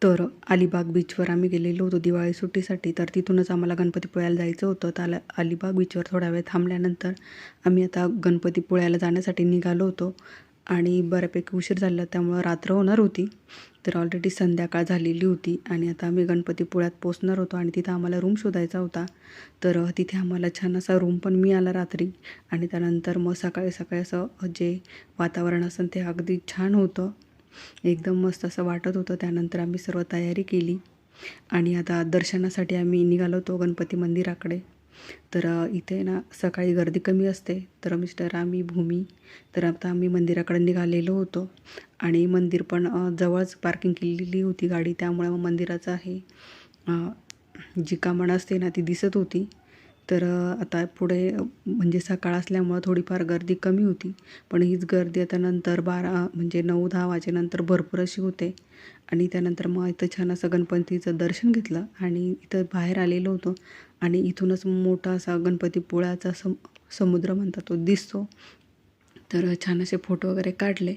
तर अलिबाग बीचवर आम्ही गेलेलो होतो दिवाळी सुट्टीसाठी. तर तिथूनच आम्हाला गणपतीपुळ्याला जायचं होतं. तर अलिबाग बीचवर थोडा वेळ थांबल्यानंतर आम्ही आता गणपतीपुळ्याला जाण्यासाठी निघालो होतो आणि बऱ्यापैकी उशीर झाला, त्यामुळं रात्र होणार होती. तर ऑलरेडी संध्याकाळ झालेली होती आणि आता आम्ही गणपतीपुळ्यात पोचणार होतो आणि तिथं आम्हाला रूम शोधायचा होता. तर तिथे आम्हाला छान असा रूम पण मिळाला रात्री आणि त्यानंतर मग सकाळी सकाळी असं जे वातावरण असेल ते अगदी छान होतं. एकदम मस्त असं वाटत होतं. त्यानंतर आम्ही सर्व तयारी केली आणि आता दर्शनासाठी आम्ही निघालो होतो गणपती मंदिराकडे. तर इथे ना सकाळी गर्दी कमी असते. तर मिस्टर, आम्ही, भूमी, तर आता आम्ही मंदिराकडे निघालेलो होतो आणि मंदिर पण जवळच पार्किंग केलेली होती गाडी, त्यामुळे मग मंदिराचं आहे जी कामण असते ना ती दिसत होती. तर आता पुढे म्हणजे सकाळ असल्यामुळं थोडीफार गर्दी कमी होती, पण हीच गर्दी आता नंतर 12 म्हणजे 9-10 वाजेनंतर भरपूर अशी होते. आणि त्यानंतर मग इथं छान असं गणपतीचं दर्शन घेतलं आणि इथं बाहेर आलेलो होतो आणि इथूनच मोठा असा गणपतीपुळ्याचा समुद्र म्हणतात तो दिसतो. तर छान असे फोटो वगैरे काढले